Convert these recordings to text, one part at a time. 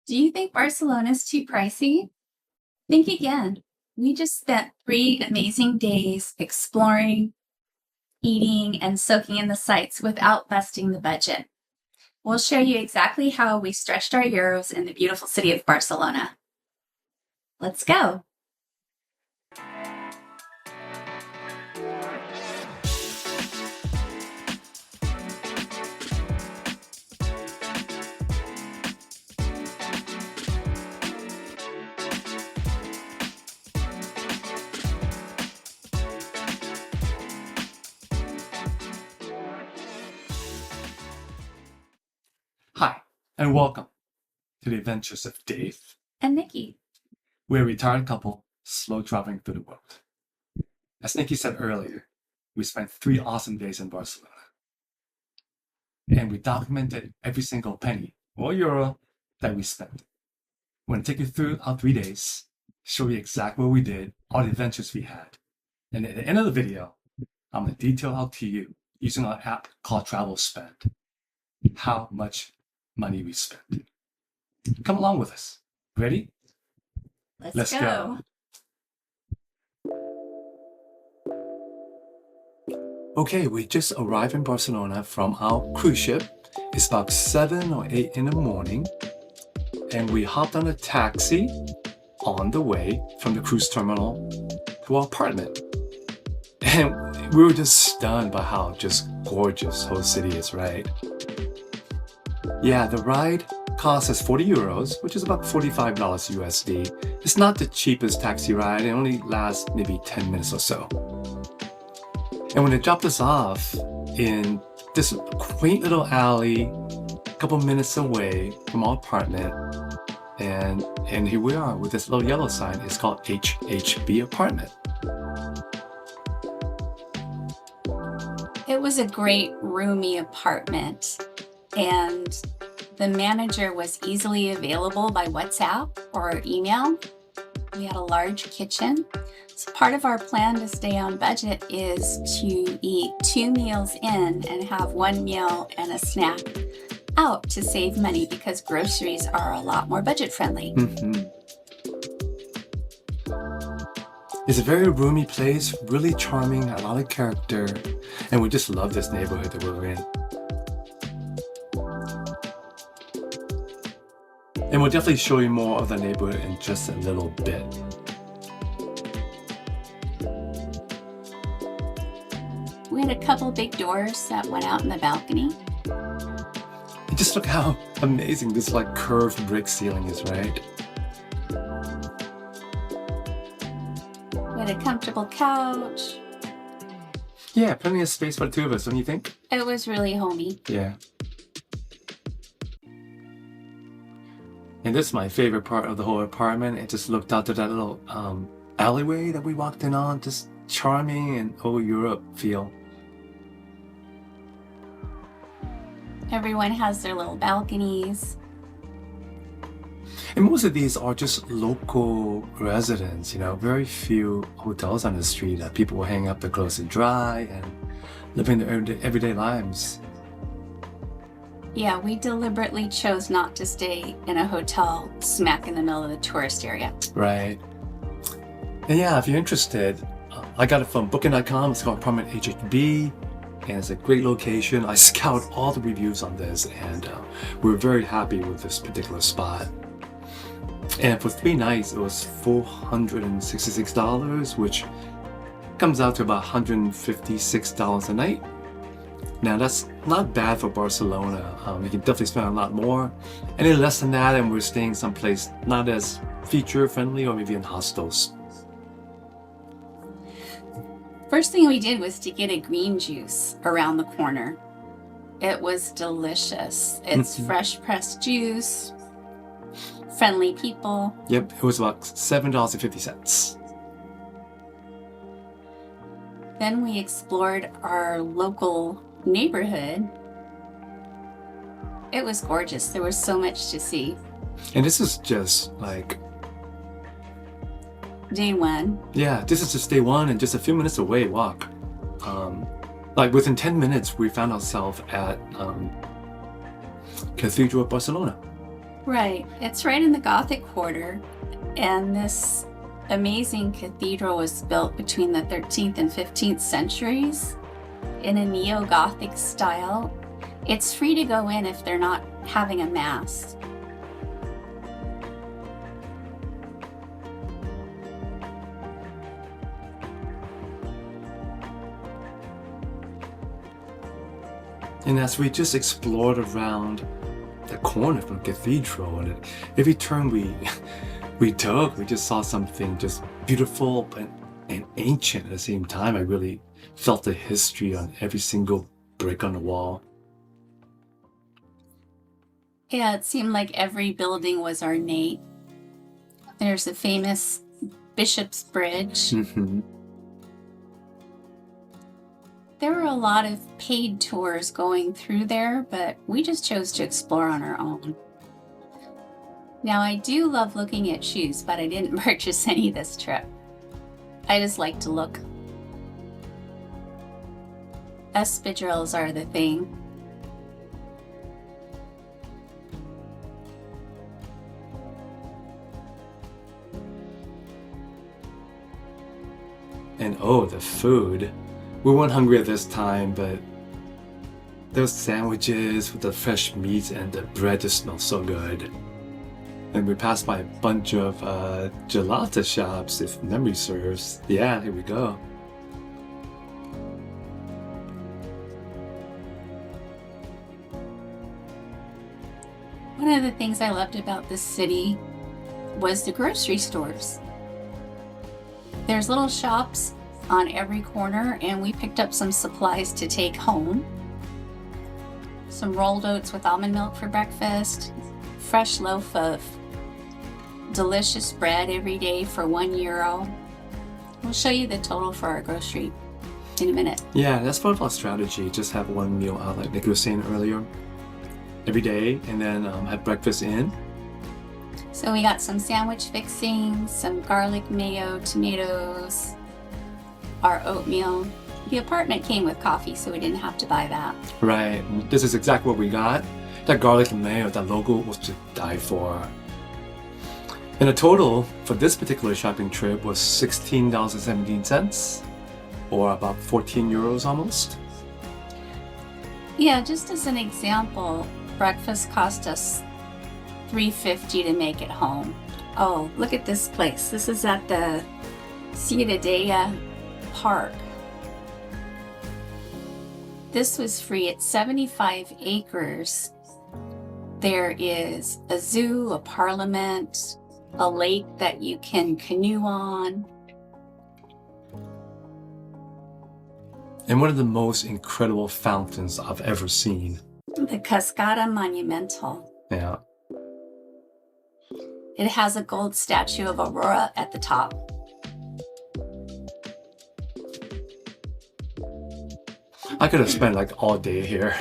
Do you think Barcelona's too pricey? Think again. We just spent 3 amazing days exploring, eating, and soaking in the sights without busting the budget. We'll show you exactly how we stretched our euros in the beautiful city of Barcelona. Let's go. Hi, and welcome to the adventures of Dave. And Nikki. We're a retired couple slow traveling through the world. As Nikki said earlier, we spent 3 awesome days in Barcelona. And we documented every single penny or euro that we spent. We're going to take you through our 3 days, show you exactly what we did, all the adventures we had. And at the end of the video, I'm going to detail out to you, using our app called Travel Spend, how much money we spent. Come along with us. Ready? Let's go. Okay, we just arrived in Barcelona from our cruise ship. It's about 7 or 8 in the morning, and we hopped on a taxi on the way from the cruise terminal to our apartment. And we were just stunned by how just gorgeous whole city is, right? Yeah, the ride cost us 40 euros, which is about $45 USD. It's not the cheapest taxi ride. It only lasts maybe 10 minutes or so. And when they dropped us off in this quaint little alley, a couple minutes away from our apartment, and here we are with this little yellow sign. It's called HHB apartment. It was a great, roomy apartment, and the manager was easily available by WhatsApp or email. We had a large kitchen. So part of our plan to stay on budget is to eat 2 meals in and have 1 meal and a snack out to save money, because groceries are a lot more budget friendly. It's a very roomy place, really charming, a lot of character, and we just love this neighborhood that we're in. And we'll definitely show you more of the neighborhood in just a little bit. We had a couple big doors that went out in the balcony. And just look how amazing this like curved brick ceiling is, right? We had a comfortable couch. Yeah, plenty of space for the 2 of us, don't you think? It was really homey. Yeah. And this is my favorite part of the whole apartment. It just looked out to that little alleyway that we walked in on. Just charming and old Europe feel. Everyone has their little balconies. And most of these are just local residents, very few hotels on the street that people will hang up their clothes to dry and living their everyday lives. Yeah, we deliberately chose not to stay in a hotel smack in the middle of the tourist area. Right. And yeah, if you're interested, I got it from booking.com. It's called Apartment HHB, and it's a great location. I scoured all the reviews on this, and we're very happy with this particular spot. And for 3 nights, it was $466, which comes out to about $156 a night. Now that's not bad for Barcelona. You can definitely spend a lot more. Any less than that, and we're staying someplace not as feature friendly, or maybe in hostels. First thing we did was to get a green juice around the corner. It was delicious. It's fresh pressed juice, friendly people. Yep, it was about $7.50. Then we explored our local neighborhood. It was gorgeous. There was so much to see. And this is just like Day 1. Yeah, this is just day 1 and just a few minutes away walk. Like within 10 minutes, we found ourselves at Cathedral of Barcelona. Right. It's right in the Gothic Quarter, and this amazing cathedral was built between the 13th and 15th centuries in a neo-Gothic style. It's free to go in if they're not having a mass. And as we just explored around the corner from the cathedral, and at every turn we took, we just saw something just beautiful and ancient at the same time. I really felt the history on every single brick on the wall. Yeah, it seemed like every building was ornate. There's the famous Bishop's Bridge. Mm-hmm. There were a lot of paid tours going through there, but we just chose to explore on our own. Now, I do love looking at shoes, but I didn't purchase any this trip. I just like to look. Espadrilles are the thing. And oh, the food. We weren't hungry at this time, but those sandwiches with the fresh meat and the bread just smelled so good. And we passed by a bunch of gelato shops, if memory serves. Yeah, here we go. One of the things I loved about this city was the grocery stores. There's little shops on every corner, and we picked up some supplies to take home. Some rolled oats with almond milk for breakfast, fresh loaf of delicious bread every day for €1. We'll show you the total for our grocery in a minute. Yeah, that's part of our strategy. Just have one meal out, like Nikki was saying earlier, every day, and then have breakfast in. So we got some sandwich fixings, some garlic mayo, tomatoes, our oatmeal. The apartment came with coffee, so we didn't have to buy that. Right, this is exactly what we got. That garlic and mayo, that logo was to die for. And the total for this particular shopping trip was $16.17, or about 14 euros almost. Yeah, just as an example, breakfast cost us $3.50 to make it home. Oh, look at this place. This is at the Ciudadela Park. This was free. It's 75 acres. There is a zoo, a parliament, a lake that you can canoe on. And one of the most incredible fountains I've ever seen. The Cascada Monumental. Yeah. It has a gold statue of Aurora at the top. I could have spent like all day here.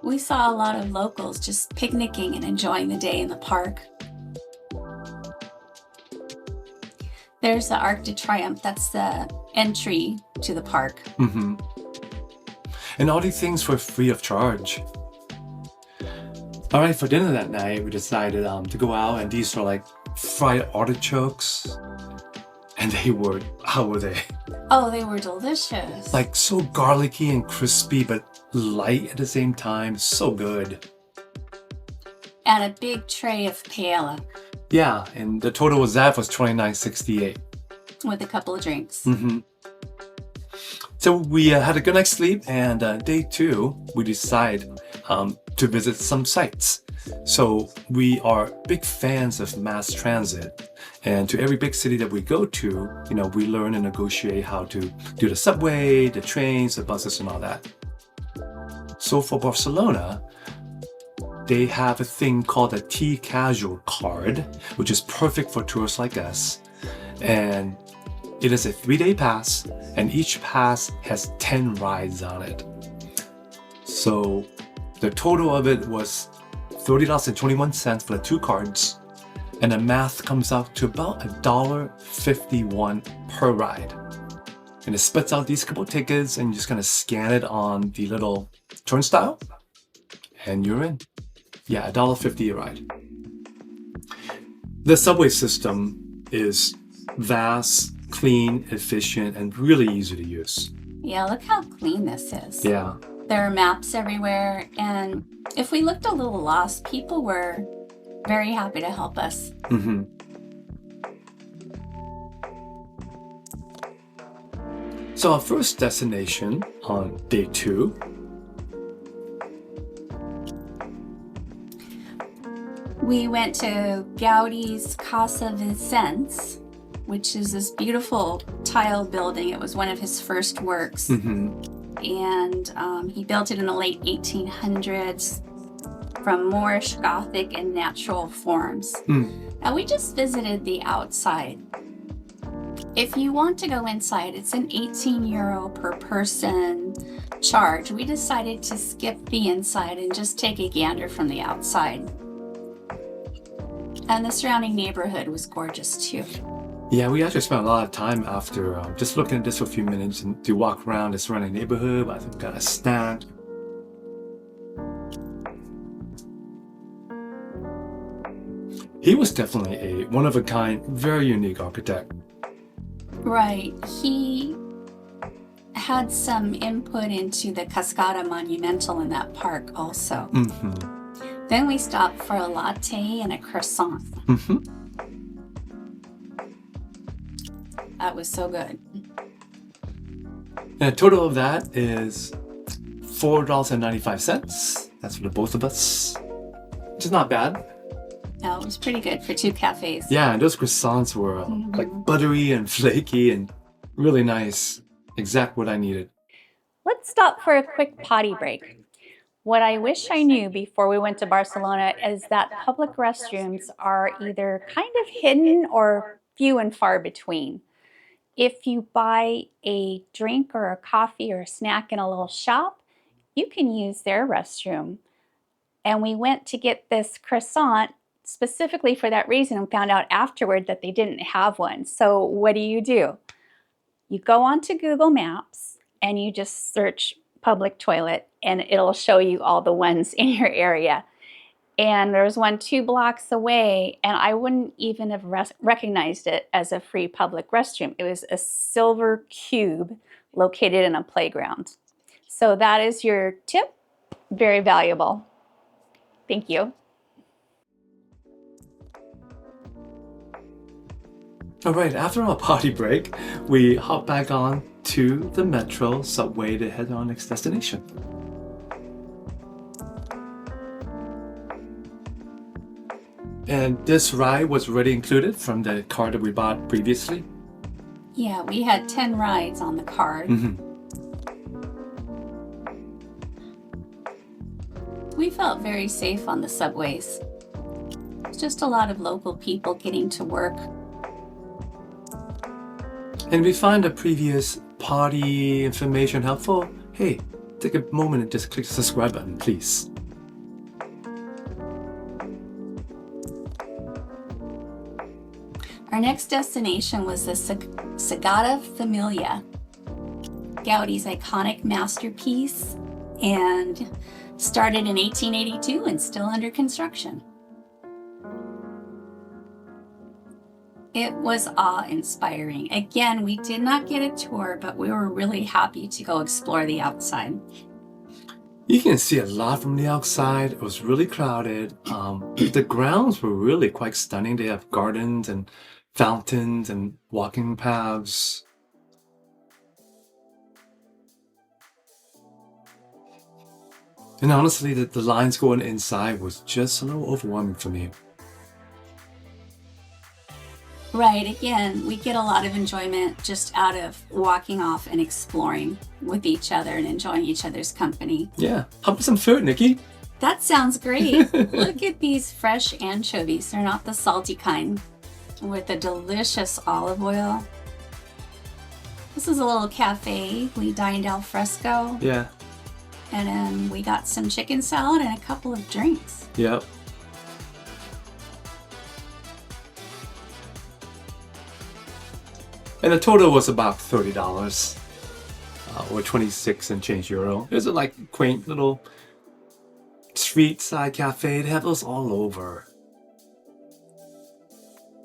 We saw a lot of locals just picnicking and enjoying the day in the park. There's the Arc de Triomphe. That's the entry to the park. Mm-hmm. And all these things were free of charge. All right, for dinner that night, we decided to go out, and these were like fried artichokes. And they were, how were they? Oh, they were delicious. Like so garlicky and crispy, but light at the same time. So good. And a big tray of paella Yeah, and the total was $29.68. with a couple of drinks. Mm-hmm. So we had a good night's sleep, and day 2, we decide to visit some sites. So we are big fans of mass transit, and to every big city that we go to, we learn and negotiate how to do the subway, the trains, the buses, and all that. So for Barcelona, they have a thing called a T-Casual card, which is perfect for tourists like us. And it is a 3-day pass, and each pass has 10 rides on it. So the total of it was $30.21 for the 2 cards, and the math comes out to about $1.51 per ride. And it spits out these couple tickets, and you just kind of scan it on the little turnstile, and you're in. Yeah, $1.50 a ride. The subway system is vast, clean, efficient, and really easy to use. Yeah, look how clean this is. Yeah. There are maps everywhere, and if we looked a little lost, people were very happy to help us. Mm-hmm. So our first destination on day 2 we went to Gaudi's Casa Vicens, which is this beautiful tile building. It was one of his first works. Mm-hmm. And he built it in the late 1800s from Moorish Gothic and natural forms. Now we just visited the outside. If you want to go inside, it's an €18 per person charge. We decided to skip the inside and just take a gander from the outside. And the surrounding neighborhood was gorgeous too. Yeah, we actually spent a lot of time after just looking at this for a few minutes and to walk around the surrounding neighborhood. I think got a snack. He was definitely a one-of-a-kind, very unique architect. Right. He had some input into the Cascada Monumental in that park also. Mm-hmm. Then we stopped for a latte and a croissant. Mm-hmm. That was so good. And a total of that is $4.95. That's for the both of us, which is not bad. No, it was pretty good for 2 cafes. Yeah, and those croissants were like buttery and flaky and really nice. Exact what I needed. Let's stop for a quick potty break. What I wish I knew before we went to Barcelona is that public restrooms are either kind of hidden or few and far between. If you buy a drink or a coffee or a snack in a little shop, you can use their restroom. And we went to get this croissant specifically for that reason and found out afterward that they didn't have one. So what do? You go onto Google Maps and you just search public toilet and it'll show you all the ones in your area. And there was one 2 blocks away, and I wouldn't even have recognized it as a free public restroom. It was a silver cube located in a playground. So that is your tip. Very valuable. Thank you. All right, after our potty break, we hop back on to the metro subway to head to our next destination. And this ride was already included from the card that we bought previously. Yeah, we had 10 rides on the card. Mm-hmm. We felt very safe on the subways. It's just a lot of local people getting to work. And if you find the previous party information helpful, hey, take a moment and just click the subscribe button, please. Our next destination was the Sagrada Familia, Gaudi's iconic masterpiece, and started in 1882 and still under construction. It was awe-inspiring. Again, we did not get a tour, but we were really happy to go explore the outside. You can see a lot from the outside. It was really crowded. The grounds were really quite stunning. They have gardens and fountains and walking paths. And honestly, the lines going inside was just a little overwhelming for me. Right, again, we get a lot of enjoyment just out of walking off and exploring with each other and enjoying each other's company. Yeah, how about some food, Nikki? That sounds great. Look at these fresh anchovies. They're not the salty kind, with a delicious olive oil. This is a little cafe. We dined al fresco. Yeah. And then we got some chicken salad and a couple of drinks. Yep. And the total was about $30 or 26 and change euro. It was a like quaint little street side cafe. They have those all over.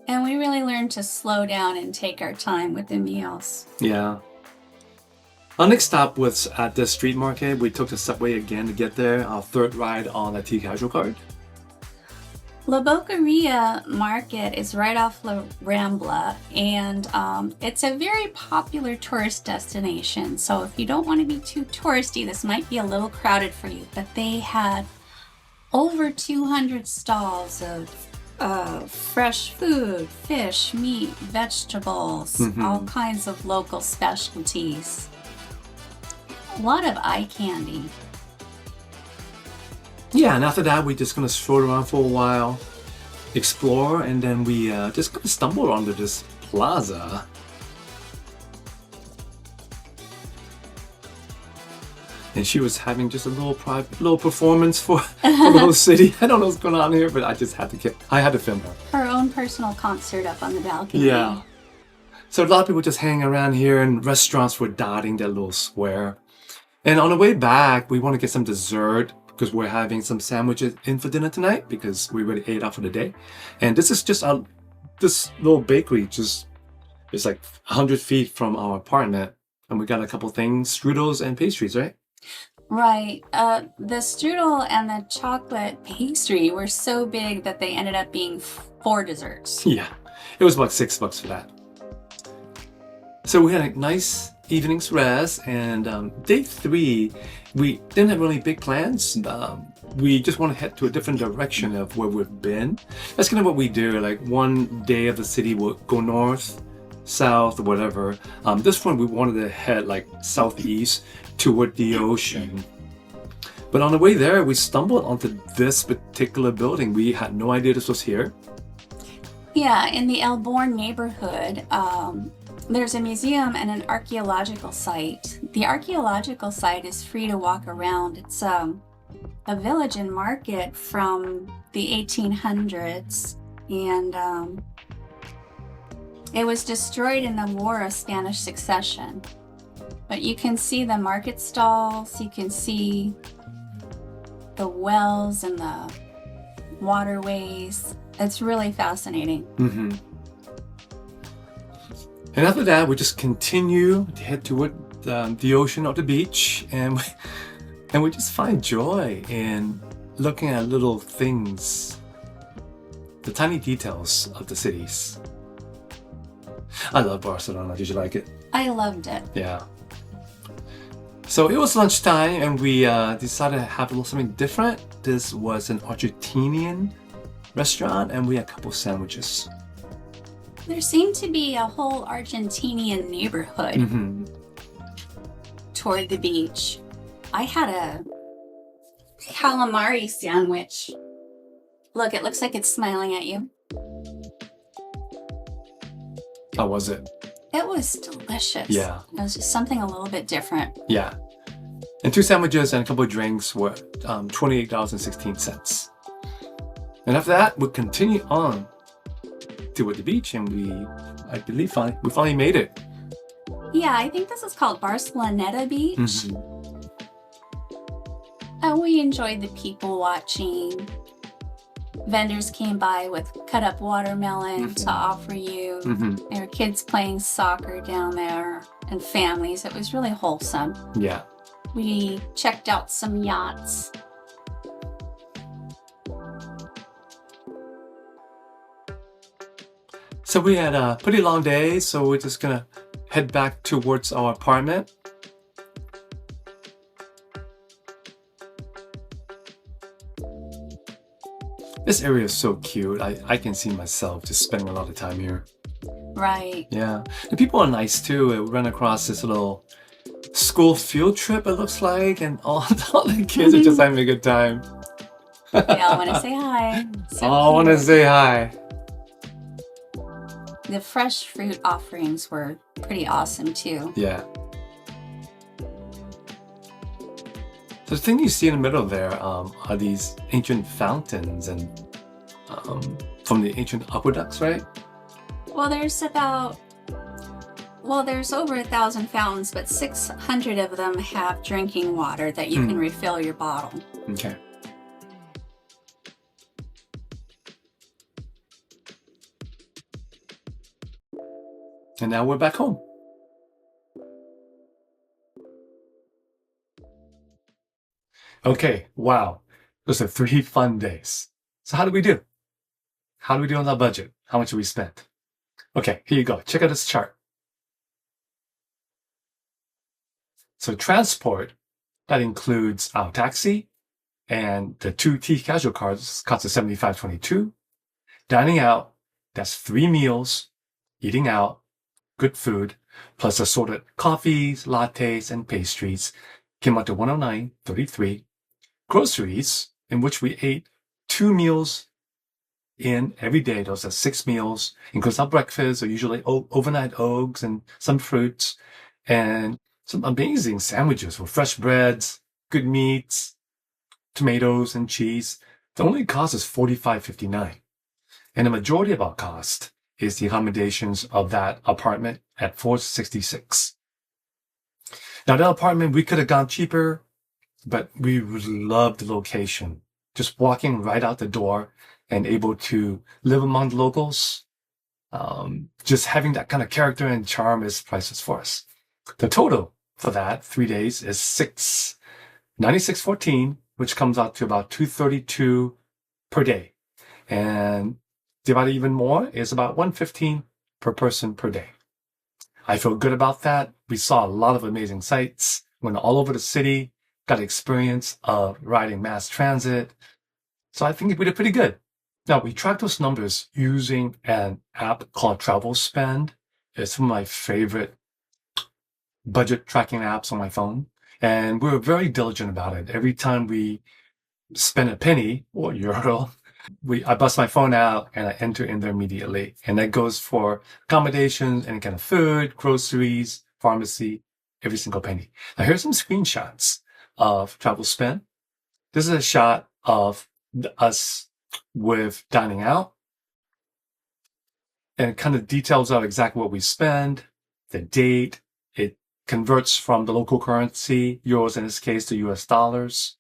And we really learned to slow down and take our time with the meals. Yeah. Our next stop was at the street market. We took the subway again to get there. Our third ride on the T-Casual card. La Boqueria Market is right off La Rambla, and it's a very popular tourist destination. So if you don't want to be too touristy, this might be a little crowded for you. But they had over 200 stalls of fresh food, fish, meat, vegetables, all kinds of local specialties. A lot of eye candy. Yeah, and after that, we're just gonna stroll around for a while, explore, and then we just gonna stumble onto this plaza. And she was having just a little private little performance for the whole city. I don't know what's going on here, but I just had to film her. Her own personal concert up on the balcony. Yeah. So a lot of people just hanging around here, and restaurants were dotting that little square. And on the way back, we want to get some dessert because we're having some sandwiches in for dinner tonight because we already ate out for the day. And this is just this little bakery, just it's like 100 feet from our apartment. And we got a couple things, strudels and pastries, right? Right. The strudel and the chocolate pastry were so big that they ended up being 4 desserts. Yeah, it was about $6 for that. So we had a nice evening's rest, and day 3, we didn't have really big plans. We just want to head to a different direction of where we've been. That's kind of what we do. Like one day of the city, we'll go north, south, or whatever. This one, we wanted to head like southeast toward the ocean. But on the way there, we stumbled onto this particular building. We had no idea this was here. Yeah, in the Elborn neighborhood, there's a museum and an archaeological site. The archaeological site is free to walk around. It's a village and market from the 1800s, and it was destroyed in the War of Spanish Succession. But you can see the market stalls, you can see the wells and the waterways. It's really fascinating. Mm-hmm. And after that, we just continue to head toward the ocean or the beach, and we just find joy in looking at little things, the tiny details of the cities. I love Barcelona. Did you like it? I loved it. Yeah. So it was lunchtime, and we decided to have a little something different. This was an Argentinian restaurant, and we had a couple sandwiches. There seemed to be a whole Argentinian neighborhood toward the beach. I had a calamari sandwich. Look, it looks like it's smiling at you. How was it? It was delicious. Yeah. It was just something a little bit different. Yeah. And 2 sandwiches and a couple of drinks were $28.16. And after that, we continue on toward the beach, and I believe we finally made it. Yeah, I think this is called Barcelona Beach. And we enjoyed the people watching. Vendors came by with cut up watermelon to offer you. There were kids playing soccer down there and families. It was really wholesome. Yeah. We checked out some yachts. So we had a pretty long day, so we're just gonna head back towards our apartment. This area is so cute. I can see myself just spending a lot of time here. Right. Yeah. The people are nice too. We ran across this little school field trip, it looks like, and all the kids are just having a good time. They all want to say hi. So I want to say hi. The fresh fruit offerings were pretty awesome too. Yeah. So the thing you see in the middle there are these ancient fountains and from the ancient aqueducts, right? Well, there's about Well, there's over 1,000 fountains, but 600 of them have drinking water that you can refill your bottle. Okay. And now we're back home. Okay, wow. Those are 3 fun days. So how do we do? How do we do on our budget? How much do we spend? Okay, here you go. Check out this chart. So transport, that includes our taxi and the 2 T-Casual cards cost us $75.22. Dining out, that's 3 meals, eating out, good food, plus assorted coffees, lattes, and pastries, came out to $109.33. Groceries, in which we ate 2 meals in every day. Those are 6 meals, includes our breakfast, or usually overnight oats and some fruits, and some amazing sandwiches with fresh breads, good meats, tomatoes, and cheese. The only cost is $45.59. And the majority of our cost is the accommodations of that apartment at $466. Now, that apartment, we could have gone cheaper, but we loved the location. Just walking right out the door and able to live among the locals, just having that kind of character and charm is priceless for us. The total for that 3 days is $96.14, which comes out to about $232 per day. And divided even more is about $115 per person per day. I feel good about that. We saw a lot of amazing sights, went all over the city, got experience of riding mass transit. So I think we did pretty good. Now, we track those numbers using an app called Travel Spend. It's one of my favorite budget tracking apps on my phone. And we were very diligent about it. Every time we spend a penny or euro, I bust my phone out and I enter in there immediately. And that goes for accommodations, any kind of food, groceries, pharmacy, every single penny. Now, here's some screenshots of Travel Spend. This is a shot of us with dining out, and it kind of details out exactly what we spend, the date. It converts from the local currency, euros in this case, to US dollars.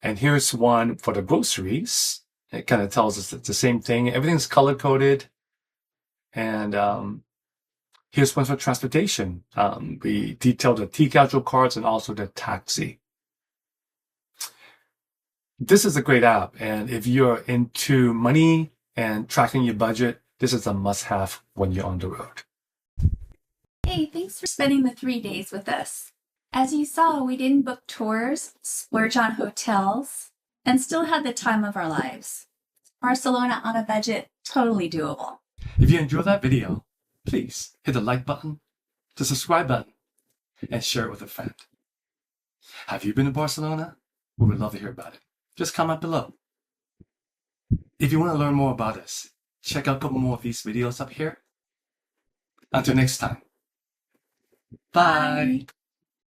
And here's one for the groceries. It kind of tells us it's the same thing. Everything's color coded. And here's one for transportation. We detailed the T-Casual cards and also the taxi. This is a great app, and if you're into money and tracking your budget, this is a must-have when you're on the road. Hey, thanks for spending the 3 days with us. As you saw, we didn't book tours, splurge on hotels, and still had the time of our lives. Barcelona on a budget, totally doable. If you enjoyed that video, please hit the like button, the subscribe button, and share it with a friend. Have you been to Barcelona? We would love to hear about it. Just comment below. If you want to learn more about us, check out a couple more of these videos up here. Until next time. Bye.